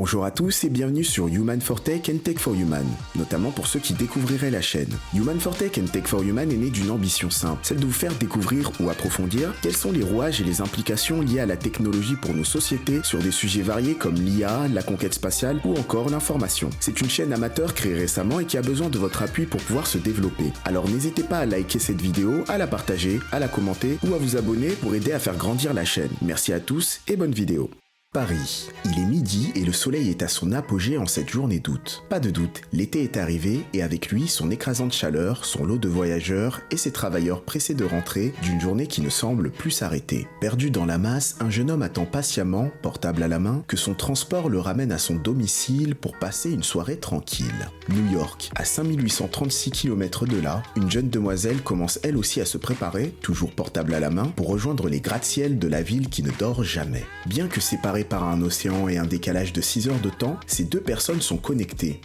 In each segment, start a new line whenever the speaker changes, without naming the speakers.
Bonjour à tous et bienvenue sur Human for Tech and Tech for Human, notamment pour ceux qui découvriraient la chaîne. Human for Tech and Tech for Human est né d'une ambition simple, celle de vous faire découvrir ou approfondir quels sont les rouages et les implications liées à la technologie pour nos sociétés sur des sujets variés comme l'IA, la conquête spatiale ou encore l'information. C'est une chaîne amateur créée récemment et qui a besoin de votre appui pour pouvoir se développer. Alors n'hésitez pas à liker cette vidéo, à la partager, à la commenter ou à vous abonner pour aider à faire grandir la chaîne. Merci à tous et bonne vidéo. Paris. Il est midi et le soleil est à son apogée en cette journée d'août. Pas de doute, l'été est arrivé et avec lui son écrasante chaleur, son lot de voyageurs et ses travailleurs pressés de rentrer d'une journée qui ne semble plus s'arrêter. Perdu dans la masse, un jeune homme attend patiemment, portable à la main, que son transport le ramène à son domicile pour passer une soirée tranquille. New York, à 5836 km de là, une jeune demoiselle commence elle aussi à se préparer, toujours portable à la main, pour rejoindre les gratte-ciel de la ville qui ne dort jamais. Bien que séparée par un océan et un décalage de 6 heures de temps, ces deux personnes sont connectées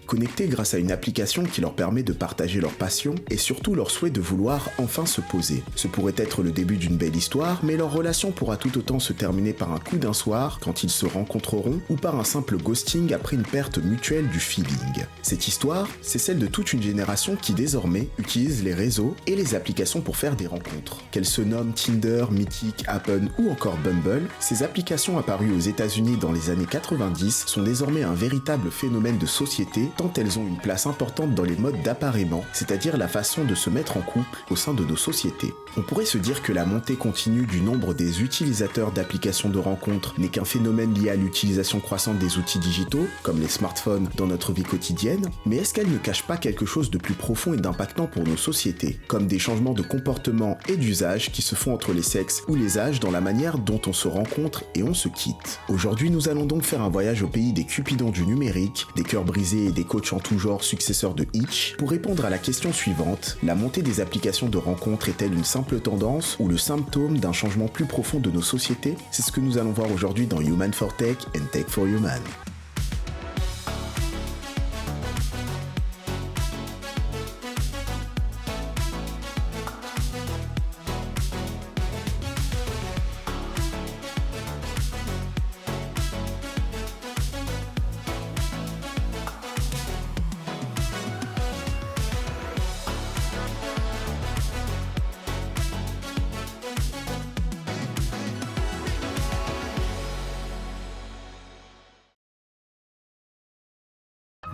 grâce à une application qui leur permet de partager leur passion et surtout leur souhait de vouloir enfin se poser. Ce pourrait être le début d'une belle histoire, mais leur relation pourra tout autant se terminer par un coup d'un soir quand ils se rencontreront ou par un simple ghosting après une perte mutuelle du feeling. Cette histoire, c'est celle de toute une génération qui désormais utilise les réseaux et les applications pour faire des rencontres. Qu'elles se nomment Tinder, Mythic, Happen ou encore Bumble, ces applications apparues aux États-Unis dans les années 90 sont désormais un véritable phénomène de société tant elles ont une place importante dans les modes d'appareillement, c'est-à-dire la façon de se mettre en couple au sein de nos sociétés. On pourrait se dire que la montée continue du nombre des utilisateurs d'applications de rencontres n'est qu'un phénomène lié à l'utilisation croissante des outils digitaux, comme les smartphones dans notre vie quotidienne, mais est-ce qu'elle ne cache pas quelque chose de plus profond et d'impactant pour nos sociétés, comme des changements de comportement et d'usage qui se font entre les sexes ou les âges dans la manière dont on se rencontre et on se quitte. Aujourd'hui, nous allons donc faire un voyage au pays des cupidons du numérique, des cœurs brisés et des coachs en tout genre successeurs de Hitch, pour répondre à la question suivante: la montée des applications de rencontres est-elle une simple tendance ou le symptôme d'un changement plus profond de nos sociétés? C'est ce que nous allons voir aujourd'hui dans Human for Tech and Tech for Human.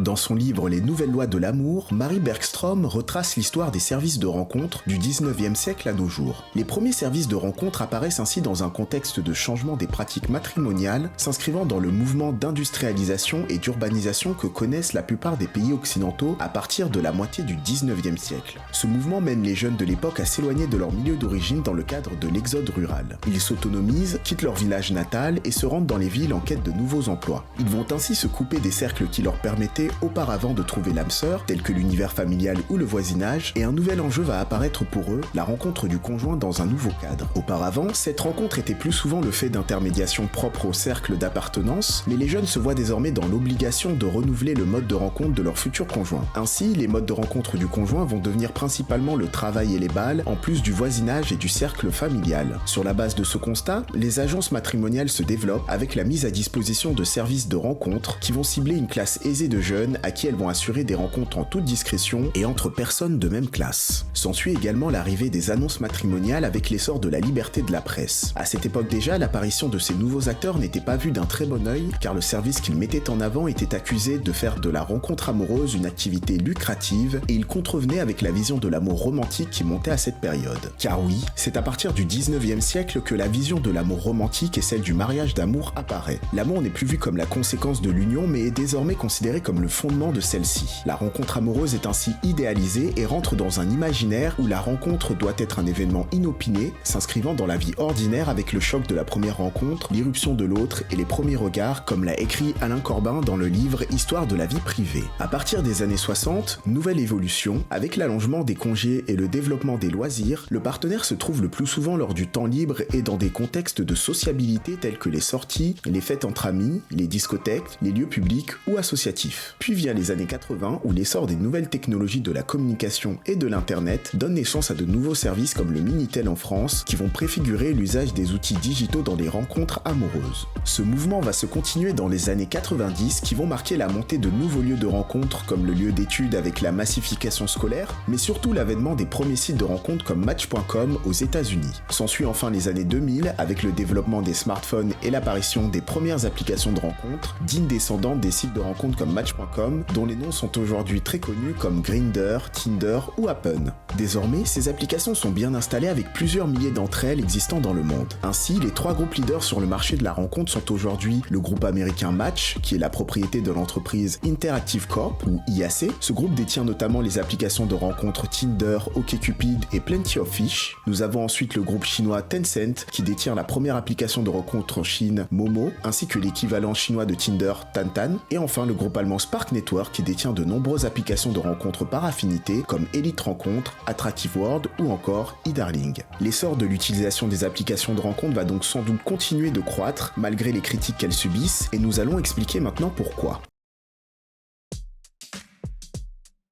Dans son livre Les nouvelles lois de l'amour, Mary Bergstrom retrace l'histoire des services de rencontre du 19e siècle à nos jours. Les premiers services de rencontre apparaissent ainsi dans un contexte de changement des pratiques matrimoniales, s'inscrivant dans le mouvement d'industrialisation et d'urbanisation que connaissent la plupart des pays occidentaux à partir de la moitié du 19e siècle. Ce mouvement mène les jeunes de l'époque à s'éloigner de leur milieu d'origine dans le cadre de l'exode rural. Ils s'autonomisent, quittent leur village natal et se rendent dans les villes en quête de nouveaux emplois. Ils vont ainsi se couper des cercles qui leur permettaient auparavant de trouver l'âme sœur, tels que l'univers familial ou le voisinage, et un nouvel enjeu va apparaître pour eux, la rencontre du conjoint dans un nouveau cadre. Auparavant, cette rencontre était plus souvent le fait d'intermédiations propres au cercle d'appartenance, mais les jeunes se voient désormais dans l'obligation de renouveler le mode de rencontre de leur futur conjoint. Ainsi, les modes de rencontre du conjoint vont devenir principalement le travail et les bals, en plus du voisinage et du cercle familial. Sur la base de ce constat, les agences matrimoniales se développent avec la mise à disposition de services de rencontre qui vont cibler une classe aisée de jeunes à qui elles vont assurer des rencontres en toute discrétion et entre personnes de même classe. S'ensuit également l'arrivée des annonces matrimoniales avec l'essor de la liberté de la presse. À cette époque déjà, l'apparition de ces nouveaux acteurs n'était pas vue d'un très bon œil, car le service qu'ils mettaient en avant était accusé de faire de la rencontre amoureuse une activité lucrative, et il contrevenait avec la vision de l'amour romantique qui montait à cette période. Car oui, c'est à partir du 19e siècle que la vision de l'amour romantique et celle du mariage d'amour apparaît. L'amour n'est plus vu comme la conséquence de l'union, mais est désormais considéré comme le fondement de celle-ci. La rencontre amoureuse est ainsi idéalisée et rentre dans un imaginaire où la rencontre doit être un événement inopiné, s'inscrivant dans la vie ordinaire avec le choc de la première rencontre, l'irruption de l'autre et les premiers regards, comme l'a écrit Alain Corbin dans le livre Histoire de la vie privée. À partir des années 60, nouvelle évolution, avec l'allongement des congés et le développement des loisirs, le partenaire se trouve le plus souvent lors du temps libre et dans des contextes de sociabilité tels que les sorties, les fêtes entre amis, les discothèques, les lieux publics ou associatifs. affectif. Puis vient les années 80 où l'essor des nouvelles technologies de la communication et de l'internet donne naissance à de nouveaux services comme le Minitel en France qui vont préfigurer l'usage des outils digitaux dans les rencontres amoureuses. Ce mouvement va se continuer dans les années 90 qui vont marquer la montée de nouveaux lieux de rencontres comme le lieu d'études avec la massification scolaire, mais surtout l'avènement des premiers sites de rencontres comme Match.com aux États-Unis. S'ensuit enfin les années 2000 avec le développement des smartphones et l'apparition des premières applications de rencontres, dignes descendantes des sites de rencontres comme Match.com, dont les noms sont aujourd'hui très connus comme Grindr, Tinder ou Happn. Désormais, ces applications sont bien installées avec plusieurs milliers d'entre elles existant dans le monde. Ainsi, les 3 groupes leaders sur le marché de la rencontre sont aujourd'hui le groupe américain Match, qui est la propriété de l'entreprise Interactive Corp ou IAC. Ce groupe détient notamment les applications de rencontres Tinder, OkCupid et Plenty of Fish. Nous avons ensuite le groupe chinois Tencent, qui détient la première application de rencontre en Chine, Momo, ainsi que l'équivalent chinois de Tinder, Tantan. Et enfin le groupe allemand Spark Network, qui détient de nombreuses applications de rencontres par affinité, comme Elite Rencontre, Attractive World ou encore eDarling. L'essor de l'utilisation des applications de rencontre va donc sans doute continuer de croître, malgré les critiques qu'elles subissent, et nous allons expliquer maintenant pourquoi.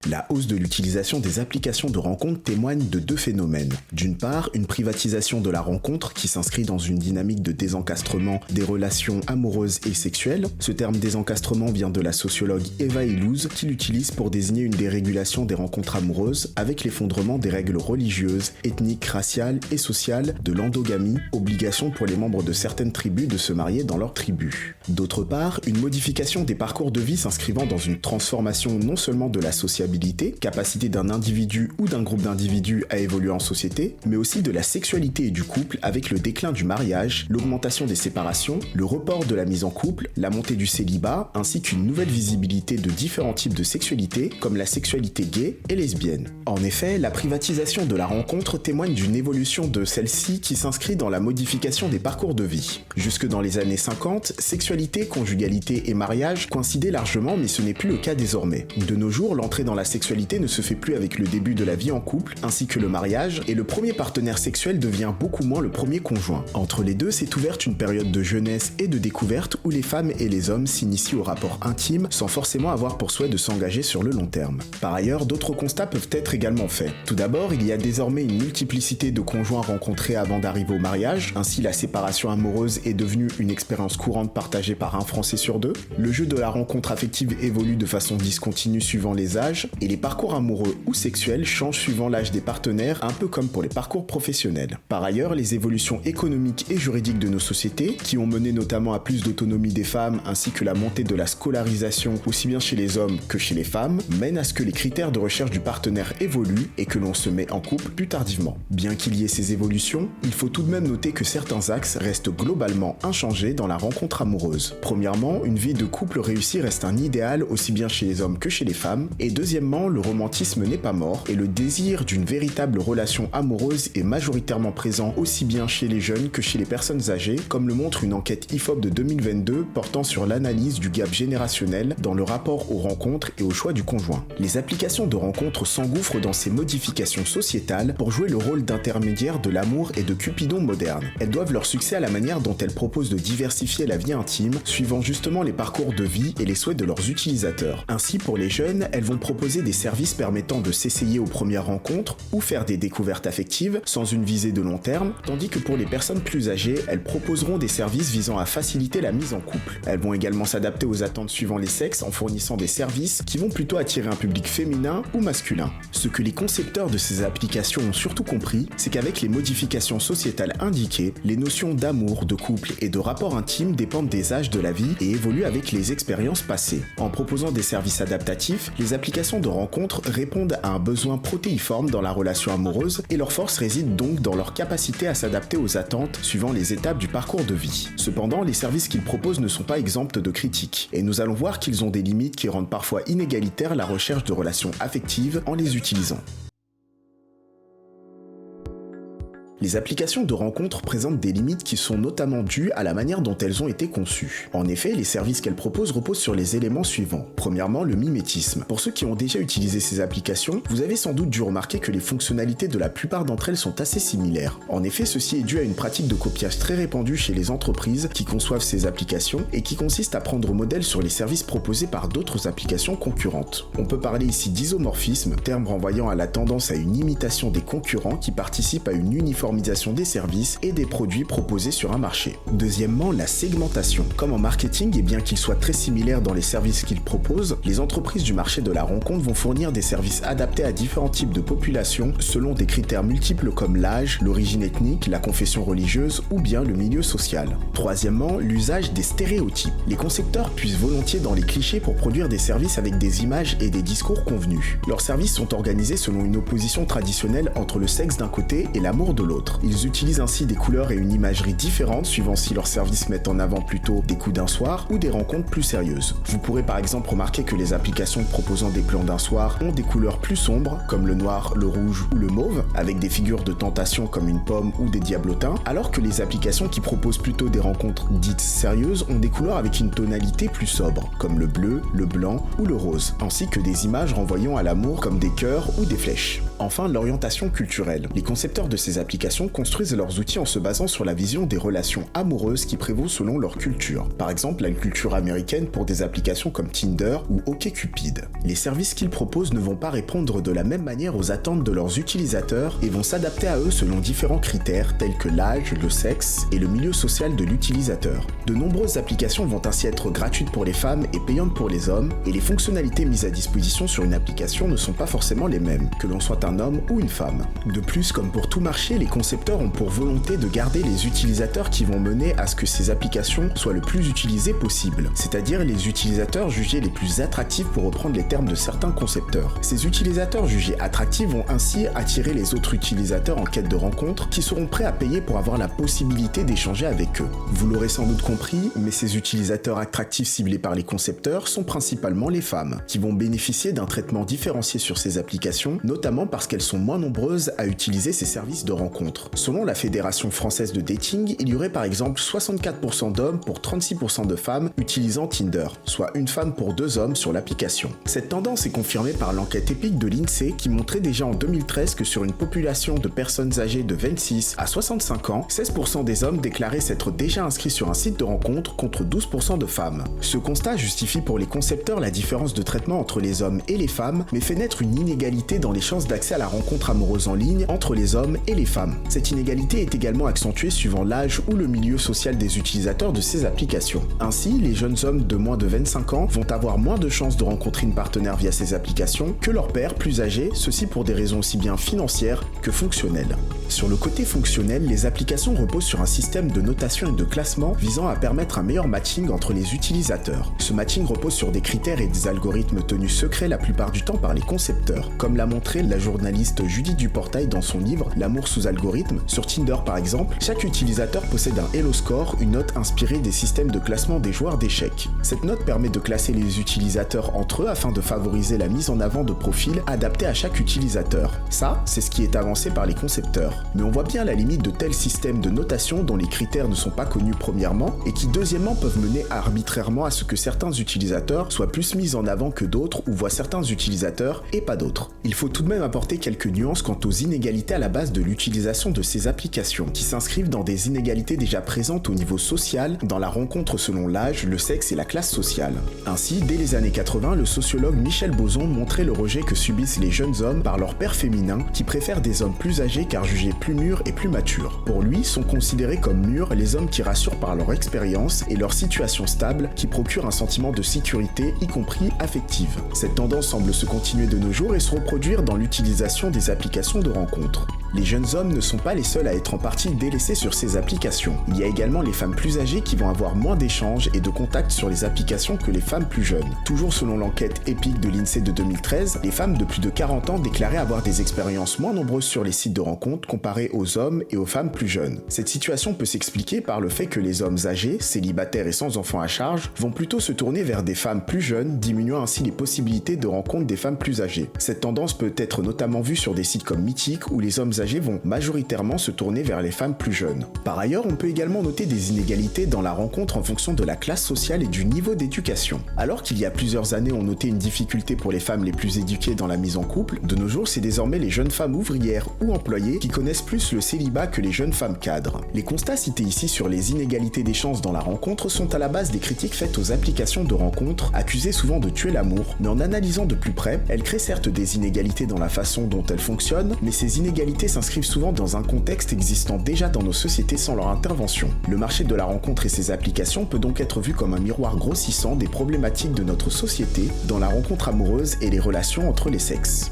La hausse de l'utilisation des applications de rencontre témoigne de 2 phénomènes. D'une part, une privatisation de la rencontre qui s'inscrit dans une dynamique de désencastrement des relations amoureuses et sexuelles. Ce terme désencastrement vient de la sociologue Eva Illouz qui l'utilise pour désigner une dérégulation des rencontres amoureuses avec l'effondrement des règles religieuses, ethniques, raciales et sociales de l'endogamie, obligation pour les membres de certaines tribus de se marier dans leur tribu. D'autre part, une modification des parcours de vie s'inscrivant dans une transformation non seulement de la sociabilité, capacité d'un individu ou d'un groupe d'individus à évoluer en société, mais aussi de la sexualité et du couple avec le déclin du mariage, l'augmentation des séparations, le report de la mise en couple, la montée du célibat, ainsi qu'une nouvelle visibilité de différents types de sexualité, comme la sexualité gay et lesbienne. En effet, la privatisation de la rencontre témoigne d'une évolution de celle-ci qui s'inscrit dans la modification des parcours de vie. Jusque dans les années 50, sexualité, conjugalité et mariage coïncidaient largement, mais ce n'est plus le cas désormais. De nos jours, l'entrée dans la sexualité ne se fait plus avec le début de la vie en couple, ainsi que le mariage, et le premier partenaire sexuel devient beaucoup moins le premier conjoint. Entre les deux s'est ouverte une période de jeunesse et de découverte où les femmes et les hommes s'initient au rapport intime sans forcément avoir pour souhait de s'engager sur le long terme. Par ailleurs, d'autres constats peuvent être également faits. Tout d'abord, il y a désormais une multiplicité de conjoints rencontrés avant d'arriver au mariage, ainsi la séparation amoureuse est devenue une expérience courante partagée par un Français sur 2. Le jeu de la rencontre affective évolue de façon discontinue suivant les âges, et les parcours amoureux ou sexuels changent suivant l'âge des partenaires, un peu comme pour les parcours professionnels. Par ailleurs, les évolutions économiques et juridiques de nos sociétés, qui ont mené notamment à plus d'autonomie des femmes ainsi que la montée de la scolarisation aussi bien chez les hommes que chez les femmes, mènent à ce que les critères de recherche du partenaire évoluent et que l'on se met en couple plus tardivement. Bien qu'il y ait ces évolutions, il faut tout de même noter que certains axes restent globalement inchangés dans la rencontre amoureuse. Premièrement, une vie de couple réussie reste un idéal aussi bien chez les hommes que chez les femmes, et deuxièmement, le romantisme n'est pas mort et le désir d'une véritable relation amoureuse est majoritairement présent aussi bien chez les jeunes que chez les personnes âgées, comme le montre une enquête IFOP de 2022 portant sur l'analyse du gap générationnel dans le rapport aux rencontres et au choix du conjoint. Les applications de rencontres s'engouffrent dans ces modifications sociétales pour jouer le rôle d'intermédiaire de l'amour et de Cupidon moderne. Elles doivent leur succès à la manière dont elles proposent de diversifier la vie intime, suivant justement les parcours de vie et les souhaits de leurs utilisateurs. Ainsi, pour les jeunes, elles vont proposer des services permettant de s'essayer aux premières rencontres ou faire des découvertes affectives sans une visée de long terme, tandis que pour les personnes plus âgées, elles proposeront des services visant à faciliter la mise en couple. Elles vont également s'adapter aux attentes suivant les sexes en fournissant des services qui vont plutôt attirer un public féminin ou masculin. Ce que les concepteurs de ces applications ont surtout compris, c'est qu'avec les modifications sociétales indiquées, les notions d'amour, de couple et de rapport intime dépendent des âges de la vie et évoluent avec les expériences passées. En proposant des services adaptatifs, les applications de rencontres répondent à un besoin protéiforme dans la relation amoureuse et leur force réside donc dans leur capacité à s'adapter aux attentes suivant les étapes du parcours de vie. Cependant, les services qu'ils proposent ne sont pas exempts de critiques, et nous allons voir qu'ils ont des limites qui rendent parfois inégalitaire la recherche de relations affectives en les utilisant. Les applications de rencontres présentent des limites qui sont notamment dues à la manière dont elles ont été conçues. En effet, les services qu'elles proposent reposent sur les éléments suivants. Premièrement, le mimétisme. Pour ceux qui ont déjà utilisé ces applications, vous avez sans doute dû remarquer que les fonctionnalités de la plupart d'entre elles sont assez similaires. En effet, ceci est dû à une pratique de copiage très répandue chez les entreprises qui conçoivent ces applications et qui consiste à prendre modèle sur les services proposés par d'autres applications concurrentes. On peut parler ici d'isomorphisme, terme renvoyant à la tendance à une imitation des concurrents qui participent à une uniformisation des services et des produits proposés sur un marché. Deuxièmement, la segmentation. Comme en marketing, et bien qu'ils soient très similaires dans les services qu'ils proposent, les entreprises du marché de la rencontre vont fournir des services adaptés à différents types de populations selon des critères multiples comme l'âge, l'origine ethnique, la confession religieuse ou bien le milieu social. Troisièmement, l'usage des stéréotypes. Les concepteurs puissent volontiers dans les clichés pour produire des services avec des images et des discours convenus. Leurs services sont organisés selon une opposition traditionnelle entre le sexe d'un côté et l'amour de l'autre. Ils utilisent ainsi des couleurs et une imagerie différentes suivant si leurs services mettent en avant plutôt des coups d'un soir ou des rencontres plus sérieuses. Vous pourrez par exemple remarquer que les applications proposant des plans d'un soir ont des couleurs plus sombres comme le noir, le rouge ou le mauve, avec des figures de tentation comme une pomme ou des diablotins, alors que les applications qui proposent plutôt des rencontres dites sérieuses ont des couleurs avec une tonalité plus sobre, comme le bleu, le blanc ou le rose, ainsi que des images renvoyant à l'amour comme des cœurs ou des flèches. Enfin, l'orientation culturelle. Les concepteurs de ces applications construisent leurs outils en se basant sur la vision des relations amoureuses qui prévaut selon leur culture. Par exemple, la culture américaine pour des applications comme Tinder ou OkCupid. Les services qu'ils proposent ne vont pas répondre de la même manière aux attentes de leurs utilisateurs et vont s'adapter à eux selon différents critères tels que l'âge, le sexe et le milieu social de l'utilisateur. De nombreuses applications vont ainsi être gratuites pour les femmes et payantes pour les hommes, et les fonctionnalités mises à disposition sur une application ne sont pas forcément les mêmes, que l'on soit un homme ou une femme. De plus, comme pour tout marché, les concepteurs ont pour volonté de garder les utilisateurs qui vont mener à ce que ces applications soient le plus utilisées possible, c'est-à-dire les utilisateurs jugés les plus attractifs pour reprendre les termes de certains concepteurs. Ces utilisateurs jugés attractifs vont ainsi attirer les autres utilisateurs en quête de rencontres qui seront prêts à payer pour avoir la possibilité d'échanger avec eux. Vous l'aurez sans doute compris, mais ces utilisateurs attractifs ciblés par les concepteurs sont principalement les femmes, qui vont bénéficier d'un traitement différencié sur ces applications, notamment parce qu'elles sont moins nombreuses à utiliser ces services de rencontres. Selon la Fédération française de dating, il y aurait par exemple 64% d'hommes pour 36% de femmes utilisant Tinder, soit une femme pour 2 hommes sur l'application. Cette tendance est confirmée par l'enquête EPIC de l'INSEE qui montrait déjà en 2013 que sur une population de personnes âgées de 26 à 65 ans, 16% des hommes déclaraient s'être déjà inscrits sur un site de rencontre contre 12% de femmes. Ce constat justifie pour les concepteurs la différence de traitement entre les hommes et les femmes, mais fait naître une inégalité dans les chances d'accès à la rencontre amoureuse en ligne entre les hommes et les femmes. Cette inégalité est également accentuée suivant l'âge ou le milieu social des utilisateurs de ces applications. Ainsi, les jeunes hommes de moins de 25 ans vont avoir moins de chances de rencontrer une partenaire via ces applications que leurs pairs plus âgés, ceci pour des raisons aussi bien financières que fonctionnelles. Sur le côté fonctionnel, les applications reposent sur un système de notation et de classement visant à permettre un meilleur matching entre les utilisateurs. Ce matching repose sur des critères et des algorithmes tenus secrets la plupart du temps par les concepteurs, comme l'a montré la journaliste Judith Duportail dans son livre L'amour sous algorithme. Sur Tinder par exemple, chaque utilisateur possède un Hello Score, une note inspirée des systèmes de classement des joueurs d'échecs. Cette note permet de classer les utilisateurs entre eux afin de favoriser la mise en avant de profils adaptés à chaque utilisateur. Ça, c'est ce qui est avancé par les concepteurs. Mais on voit bien la limite de tels systèmes de notation dont les critères ne sont pas connus premièrement et qui deuxièmement peuvent mener arbitrairement à ce que certains utilisateurs soient plus mis en avant que d'autres ou voient certains utilisateurs et pas d'autres. Il faut tout de même apporter quelques nuances quant aux inégalités à la base de l'utilisation de ces applications, qui s'inscrivent dans des inégalités déjà présentes au niveau social, dans la rencontre selon l'âge, le sexe et la classe sociale. Ainsi, dès les années 80, le sociologue Michel Boson montrait le rejet que subissent les jeunes hommes par leur père féminin, qui préfèrent des hommes plus âgés car jugés plus mûrs et plus matures. Pour lui, sont considérés comme mûrs les hommes qui rassurent par leur expérience et leur situation stable, qui procurent un sentiment de sécurité, y compris affective. Cette tendance semble se continuer de nos jours et se reproduire dans l'utilisation des applications de rencontres. Les jeunes hommes ne sont pas les seuls à être en partie délaissés sur ces applications. Il y a également les femmes plus âgées qui vont avoir moins d'échanges et de contacts sur les applications que les femmes plus jeunes. Toujours selon l'enquête EPIC de l'INSEE de 2013, les femmes de plus de 40 ans déclaraient avoir des expériences moins nombreuses sur les sites de rencontres comparées aux hommes et aux femmes plus jeunes. Cette situation peut s'expliquer par le fait que les hommes âgés, célibataires et sans enfants à charge, vont plutôt se tourner vers des femmes plus jeunes, diminuant ainsi les possibilités de rencontre des femmes plus âgées. Cette tendance peut être notamment vue sur des sites comme Mythique où les hommes personnes âgées vont majoritairement se tourner vers les femmes plus jeunes. Par ailleurs, on peut également noter des inégalités dans la rencontre en fonction de la classe sociale et du niveau d'éducation. Alors qu'il y a plusieurs années on notait une difficulté pour les femmes les plus éduquées dans la mise en couple, de nos jours c'est désormais les jeunes femmes ouvrières ou employées qui connaissent plus le célibat que les jeunes femmes cadres. Les constats cités ici sur les inégalités des chances dans la rencontre sont à la base des critiques faites aux applications de rencontres, accusées souvent de tuer l'amour, mais en analysant de plus près, elles créent certes des inégalités dans la façon dont elles fonctionnent, mais ces inégalités s'inscrivent souvent dans un contexte existant déjà dans nos sociétés sans leur intervention. Le marché de la rencontre et ses applications peut donc être vu comme un miroir grossissant des problématiques de notre société dans la rencontre amoureuse et les relations entre les sexes.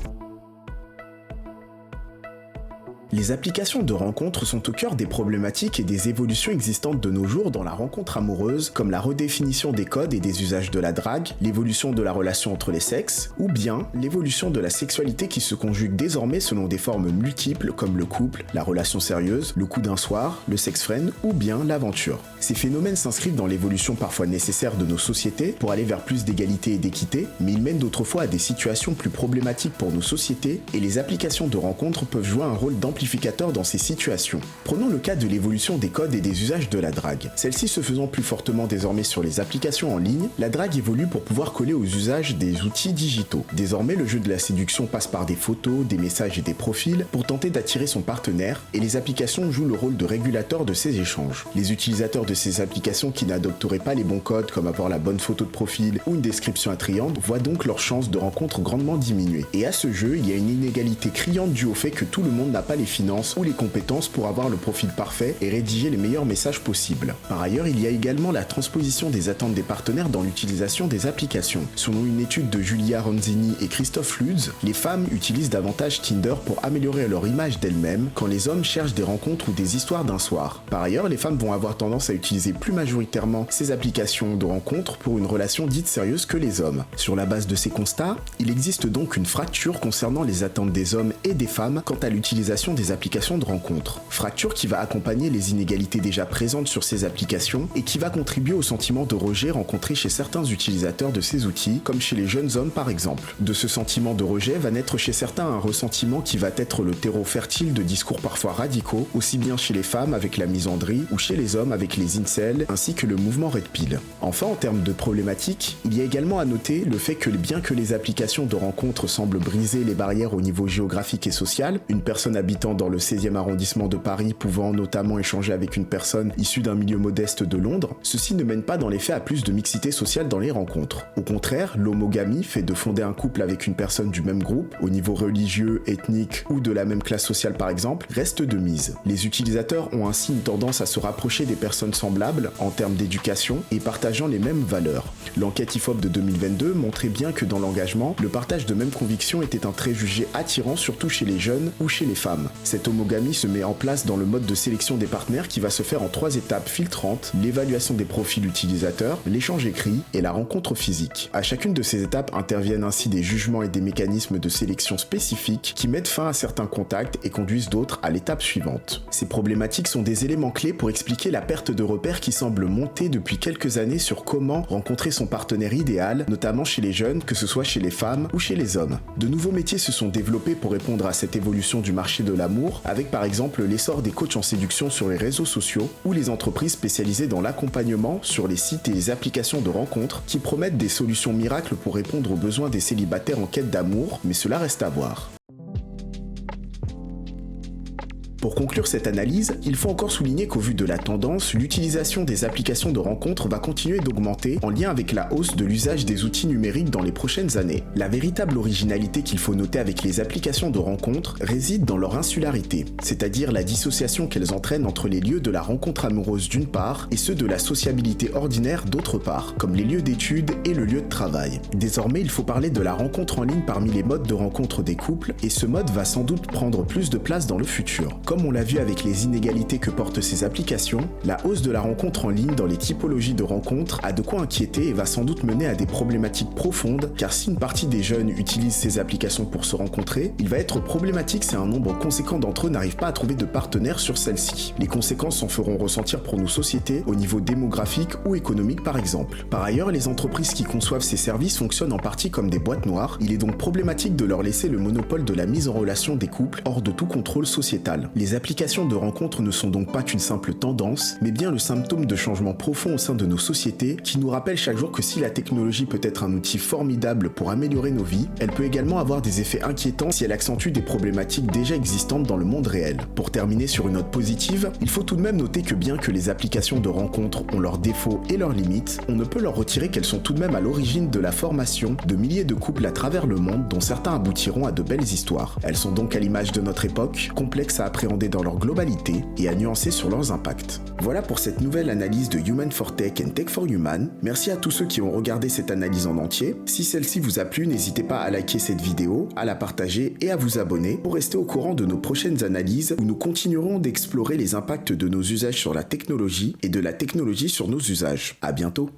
Les applications de rencontres sont au cœur des problématiques et des évolutions existantes de nos jours dans la rencontre amoureuse, comme la redéfinition des codes et des usages de la drague, l'évolution de la relation entre les sexes, ou bien l'évolution de la sexualité qui se conjugue désormais selon des formes multiples comme le couple, la relation sérieuse, le coup d'un soir, le sex friend ou bien l'aventure. Ces phénomènes s'inscrivent dans l'évolution parfois nécessaire de nos sociétés pour aller vers plus d'égalité et d'équité, mais ils mènent d'autres fois à des situations plus problématiques pour nos sociétés et les applications de rencontres peuvent jouer un rôle d'amplificateur dans ces situations. Prenons le cas de l'évolution des codes et des usages de la drague. Celle-ci se faisant plus fortement désormais sur les applications en ligne, la drague évolue pour pouvoir coller aux usages des outils digitaux. Désormais, le jeu de la séduction passe par des photos, des messages et des profils pour tenter d'attirer son partenaire et les applications jouent le rôle de régulateur de ces échanges. Les utilisateurs de ces applications qui n'adopteraient pas les bons codes comme avoir la bonne photo de profil ou une description attrayante voient donc leurs chances de rencontre grandement diminuer. Et à ce jeu, il y a une inégalité criante due au fait que tout le monde n'a pas les finances ou les compétences pour avoir le profil parfait et rédiger les meilleurs messages possibles. Par ailleurs, il y a également la transposition des attentes des partenaires dans l'utilisation des applications. Selon une étude de Julia Ronzini et Christophe Lutz, les femmes utilisent davantage Tinder pour améliorer leur image d'elles-mêmes quand les hommes cherchent des rencontres ou des histoires d'un soir. Par ailleurs, les femmes vont avoir tendance à utiliser plus majoritairement ces applications de rencontres pour une relation dite sérieuse que les hommes. Sur la base de ces constats, il existe donc une fracture concernant les attentes des hommes et des femmes quant à l'utilisation des applications de rencontres. Fracture qui va accompagner les inégalités déjà présentes sur ces applications et qui va contribuer au sentiment de rejet rencontré chez certains utilisateurs de ces outils, comme chez les jeunes hommes par exemple. De ce sentiment de rejet va naître chez certains un ressentiment qui va être le terreau fertile de discours parfois radicaux, aussi bien chez les femmes avec la misandrie ou chez les hommes avec les incels, ainsi que le mouvement Red Pill. Enfin, en termes de problématiques, il y a également à noter le fait que bien que les applications de rencontres semblent briser les barrières au niveau géographique et social, une personne habitant dans le 16e arrondissement de Paris pouvant notamment échanger avec une personne issue d'un milieu modeste de Londres, ceci ne mène pas dans les faits à plus de mixité sociale dans les rencontres. Au contraire, l'homogamie, fait de fonder un couple avec une personne du même groupe, au niveau religieux, ethnique ou de la même classe sociale par exemple, reste de mise. Les utilisateurs ont ainsi une tendance à se rapprocher des personnes semblables en termes d'éducation et partageant les mêmes valeurs. L'enquête IFOP de 2022 montrait bien que dans l'engagement, le partage de mêmes convictions était un trait jugé attirant surtout chez les jeunes ou chez les femmes. Cette homogamie se met en place dans le mode de sélection des partenaires qui va se faire en 3 étapes filtrantes: l'évaluation des profils utilisateurs, l'échange écrit et la rencontre physique. À chacune de ces étapes interviennent ainsi des jugements et des mécanismes de sélection spécifiques qui mettent fin à certains contacts et conduisent d'autres à l'étape suivante. Ces problématiques sont des éléments clés pour expliquer la perte de repères qui semble monter depuis quelques années sur comment rencontrer son partenaire idéal, notamment chez les jeunes, que ce soit chez les femmes ou chez les hommes. De nouveaux métiers se sont développés pour répondre à cette évolution du marché de l'amour, avec par exemple l'essor des coachs en séduction sur les réseaux sociaux ou les entreprises spécialisées dans l'accompagnement sur les sites et les applications de rencontres qui promettent des solutions miracles pour répondre aux besoins des célibataires en quête d'amour, mais cela reste à voir. Pour conclure cette analyse, il faut encore souligner qu'au vu de la tendance, l'utilisation des applications de rencontres va continuer d'augmenter en lien avec la hausse de l'usage des outils numériques dans les prochaines années. La véritable originalité qu'il faut noter avec les applications de rencontres réside dans leur insularité, c'est-à-dire la dissociation qu'elles entraînent entre les lieux de la rencontre amoureuse d'une part et ceux de la sociabilité ordinaire d'autre part, comme les lieux d'études et le lieu de travail. Désormais, il faut parler de la rencontre en ligne parmi les modes de rencontre des couples et ce mode va sans doute prendre plus de place dans le futur. Comme comme on l'a vu avec les inégalités que portent ces applications, la hausse de la rencontre en ligne dans les typologies de rencontres a de quoi inquiéter et va sans doute mener à des problématiques profondes, car si une partie des jeunes utilisent ces applications pour se rencontrer, il va être problématique si un nombre conséquent d'entre eux n'arrivent pas à trouver de partenaires sur celles-ci. Les conséquences s'en feront ressentir pour nos sociétés au niveau démographique ou économique par exemple. Par ailleurs, les entreprises qui conçoivent ces services fonctionnent en partie comme des boîtes noires, il est donc problématique de leur laisser le monopole de la mise en relation des couples hors de tout contrôle sociétal. Les applications de rencontres ne sont donc pas qu'une simple tendance, mais bien le symptôme de changements profonds au sein de nos sociétés qui nous rappellent chaque jour que si la technologie peut être un outil formidable pour améliorer nos vies, elle peut également avoir des effets inquiétants si elle accentue des problématiques déjà existantes dans le monde réel. Pour terminer sur une note positive, il faut tout de même noter que bien que les applications de rencontres ont leurs défauts et leurs limites, on ne peut leur retirer qu'elles sont tout de même à l'origine de la formation de milliers de couples à travers le monde dont certains aboutiront à de belles histoires. Elles sont donc à l'image de notre époque, complexes à appréhender dans leur globalité et à nuancer sur leurs impacts. Voilà pour cette nouvelle analyse de Human for Tech and Tech for Human. Merci à tous ceux qui ont regardé cette analyse en entier. Si celle-ci vous a plu, n'hésitez pas à liker cette vidéo, à la partager et à vous abonner pour rester au courant de nos prochaines analyses où nous continuerons d'explorer les impacts de nos usages sur la technologie et de la technologie sur nos usages. À bientôt.